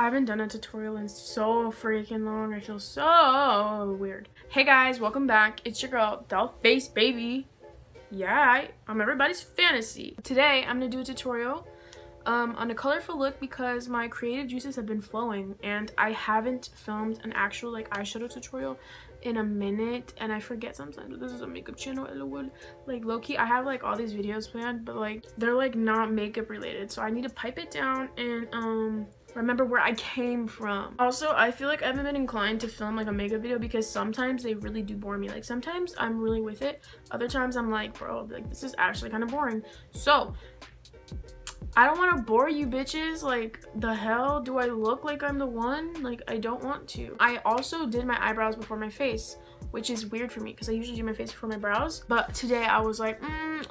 I haven't done a tutorial in so freaking long. I feel so weird. Hey guys, welcome back. It's your girl, Doll Face Baby. Yeah, I'm everybody's fantasy. Today, I'm gonna do a tutorial on a colorful look because my creative juices have been flowing and I haven't filmed an actual like eyeshadow tutorial in a minute, and I forget sometimes this is a makeup channel. Like low-key, I have like all these videos planned, but like they're like not makeup related, so I need to pipe it down and remember where I came from. Also, I feel like I haven't been inclined to film like a makeup video because sometimes they really do bore me. Like sometimes I'm really with it, other times I'm like, bro, like this is actually kind of boring. So I don't want to bore you bitches. Like, the hell? Do I look like I'm the one? Like, I don't want to. I also did my eyebrows before my face, which is weird for me because I usually do my face before my brows. But today I was like,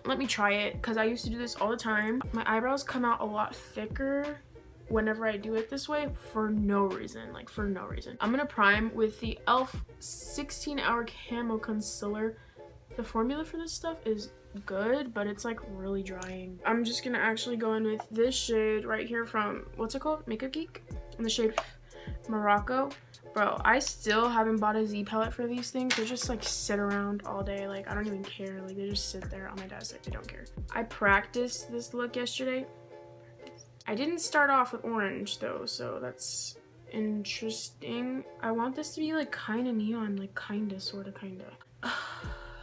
let me try it because I used to do this all the time. My eyebrows come out a lot thicker whenever I do it this way for no reason. Like, for no reason. I'm going to prime with the e.l.f. 16-hour Camo Concealer. The formula for this stuff is good, but it's like really drying. I'm just gonna actually go in with this shade right here from, what's it called? Makeup Geek? In the shade Morocco. Bro, I still haven't bought a Z palette for these things. They just like sit around all day. Like, I don't even care. Like, they just sit there on my desk. Like, I don't care. I practiced this look yesterday. I didn't start off with orange though, so that's interesting. I want this to be like kind of neon, like kinda, sort of, kinda.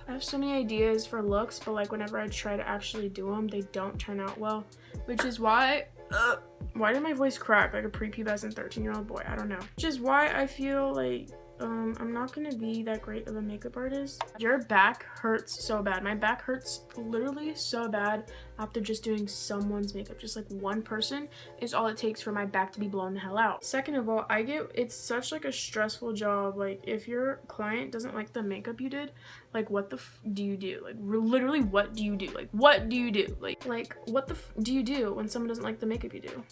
I have so many ideas for looks, but like whenever I try to actually do them, they don't turn out well, which is why did my voice crack like a prepubescent 13-year-old boy? I don't know. Which is why I feel like I'm not gonna be that great of a makeup artist. Your back hurts so bad. My back hurts literally so bad after just doing someone's makeup. Just like one person is all it takes for my back to be blown the hell out. Second of all, it's such like a stressful job. Like, if your client doesn't like the makeup you did, like what the f do you do? Like, literally, what do you do? Like, what do you do? Like what the f do you do when someone doesn't like the makeup you do?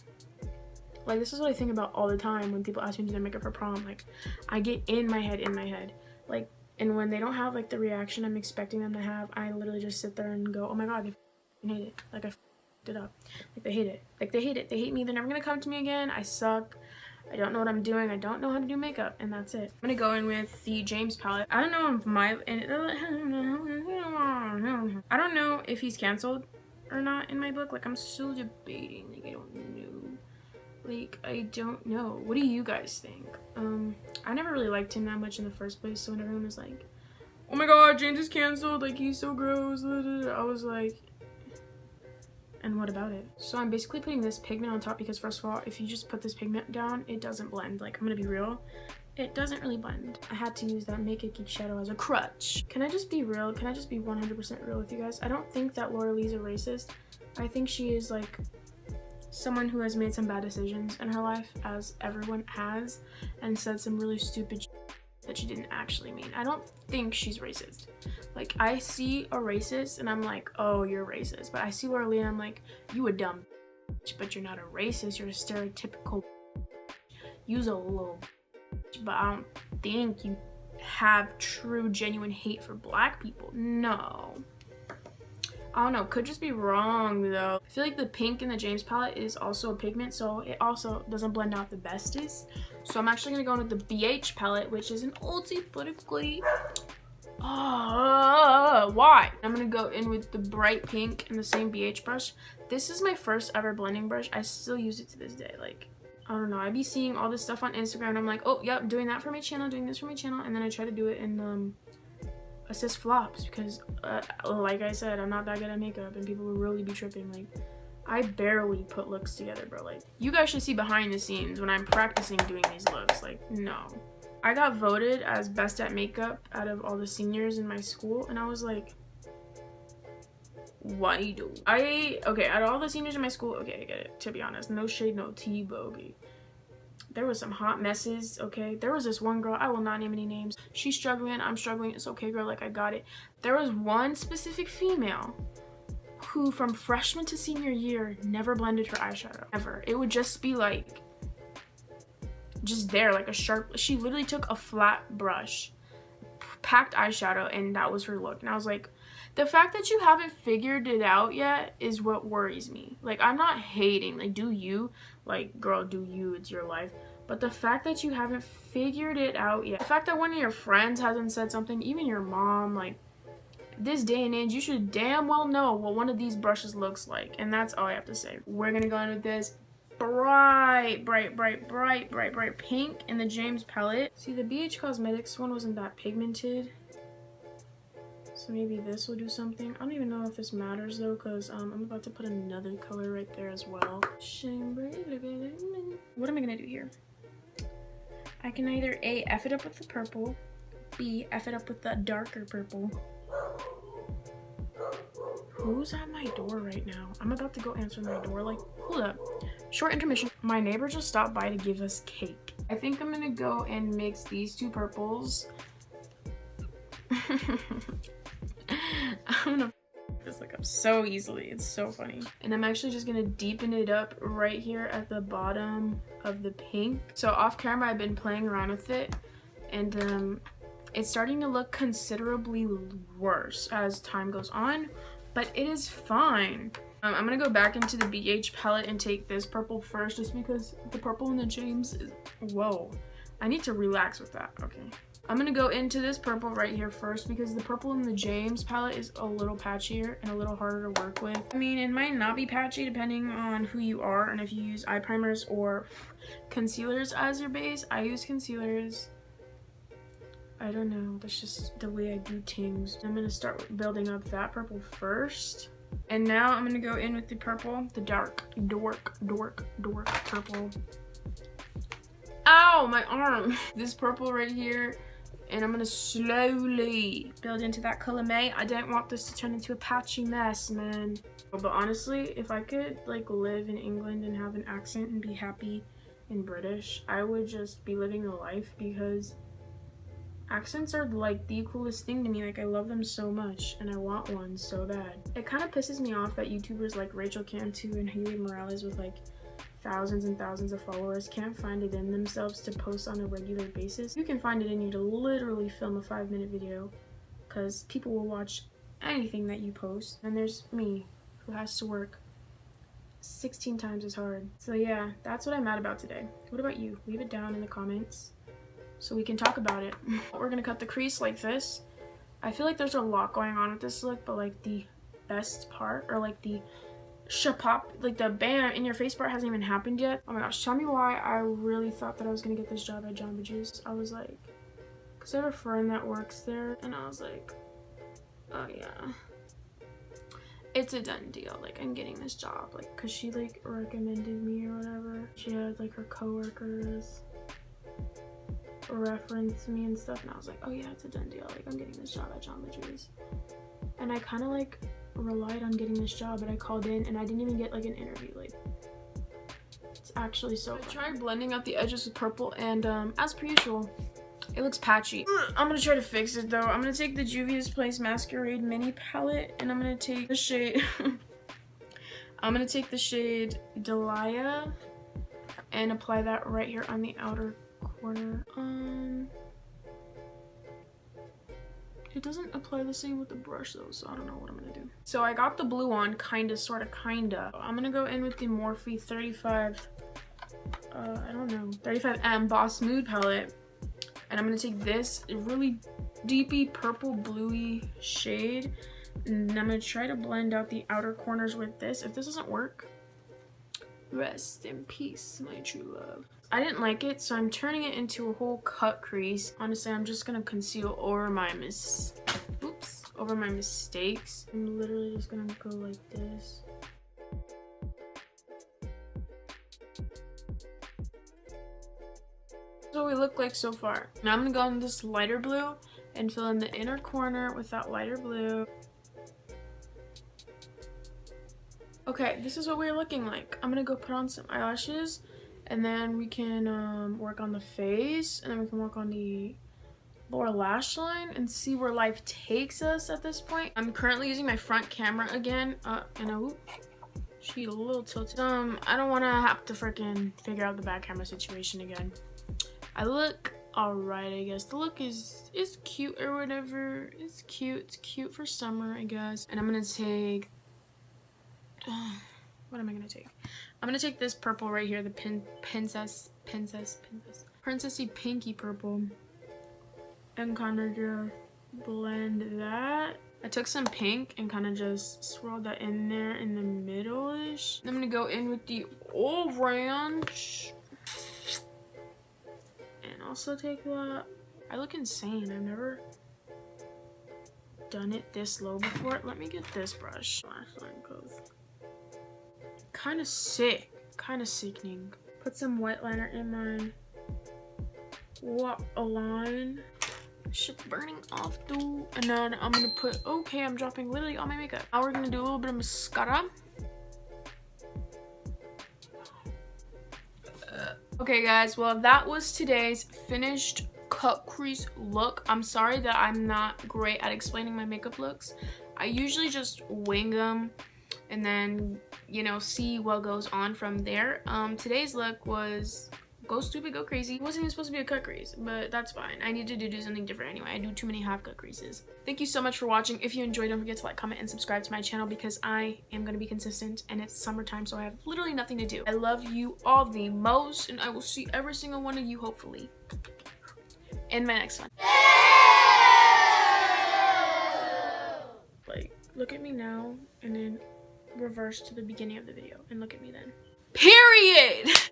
Like, this is what I think about all the time when people ask me to do their makeup for prom. Like, I get in my head. Like, and when they don't have, like, the reaction I'm expecting them to have, I literally just sit there and go, oh my god, they f***ing hate it. Like, I f***ed it up. Like, they hate it. Like, they hate it. They hate me. They're never gonna come to me again. I suck. I don't know what I'm doing. I don't know how to do makeup. And that's it. I'm gonna go in with the James palette. I don't know if I don't know if he's canceled or not in my book. Like, I'm still debating. Like, I don't know. Like, I don't know. What do you guys think? I never really liked him that much in the first place, so when everyone was like, oh my god, James is canceled, like, he's so gross, I was like, and what about it? So I'm basically putting this pigment on top because, first of all, if you just put this pigment down, it doesn't blend. Like, I'm gonna be real, it doesn't really blend. I had to use that Makeup Geek shadow as a crutch. Can I just be real? Can I just be 100% real with you guys? I don't think that Laura Lee's a racist. I think she is, like, someone who has made some bad decisions in her life, as everyone has, and said some really stupid shit that she didn't actually mean. I don't think she's racist. Like, I see a racist and I'm like, oh, you're racist. But I see Laura Lee and I'm like, you a dumb bitch, but you're not a racist. You're a stereotypical use a little bitch, but I don't think you have true, genuine hate for black people. No. I don't know, could just be wrong though. I feel like the pink in the James palette is also a pigment, so it also doesn't blend out the bestest. So I'm actually gonna go in with the BH palette, which is an oldie but a goodie. Why? I'm gonna go in with the bright pink and the same BH brush. This is my first ever blending brush. I still use it to this day. Like, I don't know, I be seeing all this stuff on Instagram and I'm like, oh, yep, doing that for my channel, doing this for my channel, and then I try to do it in assist flops because like I said, I'm not that good at makeup and people will really be tripping. Like, I barely put looks together, bro. Like, you guys should see behind the scenes when I'm practicing doing these looks. Like, no. I got voted as best at makeup out of all the seniors in my school, and I was like, what do you do? Okay, out of all the seniors in my school, okay, I get it, to be honest, no shade, no tea, but okay, there was some hot messes, okay? There was this one girl, I will not name any names. She's struggling, I'm struggling, it's okay, girl, like, I got it. There was one specific female who, from freshman to senior year, never blended her eyeshadow, ever. It would just be, like, just there, like a sharp, she literally took a flat brush, packed eyeshadow, and that was her look. And I was like, the fact that you haven't figured it out yet is what worries me. Like, I'm not hating, like, do you? Like, girl, do you, it's your life. But the fact that you haven't figured it out yet, the fact that one of your friends hasn't said something, even your mom, like, this day and age, you should damn well know what one of these brushes looks like. And that's all I have to say. We're gonna go in with this bright pink in the James palette. See, the BH Cosmetics one wasn't that pigmented, so maybe this will do something. I don't even know if this matters though, because I'm about to put another color right there as well. What am I gonna do here? I can either A, F it up with the purple, B, F it up with the darker purple. Who's at my door right now? I'm about to go answer my door. Like, hold up. Short intermission. My neighbor just stopped by to give us cake. I think I'm gonna go and mix these two purples. I'm gonna this like up so easily. It's so funny. And I'm actually just gonna deepen it up right here at the bottom of the pink. So off camera, I've been playing around with it, and it's starting to look considerably worse as time goes on, but it is fine. I'm gonna go back into the BH palette and take this purple first, just because the purple in the James is, whoa. I need to relax with that, okay. I'm gonna go into this purple right here first, because the purple in the James palette is a little patchier and a little harder to work with. I mean, it might not be patchy depending on who you are and if you use eye primers or concealers as your base. I use concealers. I don't know, that's just the way I do things. I'm gonna start building up that purple first. And now I'm gonna go in with the purple, the dark purple. Ow, my arm. This purple right here. And I'm gonna slowly build into that color May. I don't want this to turn into a patchy mess, man. But honestly, if I could like live in England and have an accent and be happy and British, I would just be living the life, because accents are like the coolest thing to me. Like, I love them so much and I want one so bad. It kind of pisses me off that YouTubers like Rachel Cantu and Haley Morales with like thousands and thousands of followers can't find it in themselves to post on a regular basis. You can find it in you to literally film a 5-minute video, because people will watch anything that you post. And there's me, who has to work 16 times as hard. So yeah, that's what I'm mad about today. What about you? Leave it down in the comments so we can talk about it. We're gonna cut the crease like this. I feel like there's a lot going on with this look, but like the best part, or like the shapop, like the bam in your face part, hasn't even happened yet. Oh my gosh, tell me why I really thought that I was gonna get this job at Jamba Juice. I was like, because I have a friend that works there, and I was like, oh yeah, it's a done deal. Like, I'm getting this job, like, because she like recommended me or whatever. She had like her coworkers reference me and stuff, and I was like, oh yeah, it's a done deal. Like, I'm getting this job at Jamba Juice. And I kind of like relied on getting this job, but I called in and I didn't even get like an interview. Like, it's actually so fun. I tried blending out the edges with purple, and as per usual, it looks patchy. I'm gonna try to fix it though. I'm gonna take the Juvias Place Masquerade mini palette, and I'm gonna take the shade I'm gonna take the shade Delia and apply that right here on the outer corner. It doesn't apply the same with the brush though, so I don't know what I'm gonna do. So I got the blue on, kinda, sorta, kinda. I'm gonna go in with the Morphe 35M Boss Mood palette, and I'm gonna take this really deepy purple bluey shade, and I'm gonna try to blend out the outer corners with this. If this doesn't work, rest in peace, my true love. I didn't like it, so I'm turning it into a whole cut crease. Honestly, I'm just gonna conceal over my mistakes. I'm literally just gonna go like this. That's what we look like so far. Now I'm gonna go in this lighter blue and fill in the inner corner with that lighter blue. Okay, this is what we're looking like. I'm gonna go put on some eyelashes, and then we can work on the face, and then we can work on the lower lash line and see where life takes us at this point. I'm currently using my front camera again, and she a little tilted. I don't want to have to freaking figure out the back camera situation again. I look alright, I guess. The look is cute or whatever. It's cute for summer, I guess. And I'm gonna take what am I gonna take? I'm gonna take this purple right here, the princessy pinky purple, and kind of just blend that. I took some pink and kind of just swirled that in there in the middle-ish. I'm gonna go in with the orange and also take that. I look insane. I've never done it this low before. Let me get this brush. Kind of sick, kind of sickening. Put some white liner in mine. What a line. Shit's burning off, dude. And then I'm gonna put, okay, I'm dropping literally all my makeup. Now we're gonna do a little bit of mascara. Okay guys, well that was today's finished cut crease look. I'm sorry that I'm not great at explaining my makeup looks. I usually just wing them and then, you know, see what goes on from there. Today's look was go stupid, go crazy. It wasn't even supposed to be a cut crease, but that's fine. I needed to do something different anyway. I do too many half cut creases. Thank you so much for watching. If you enjoyed, don't forget to like, comment, and subscribe to my channel because I am going to be consistent and it's summertime, so I have literally nothing to do. I love you all the most, and I will see every single one of you, hopefully, in my next one. Like, look at me now, and then reverse to the beginning of the video, and look at me then. Period!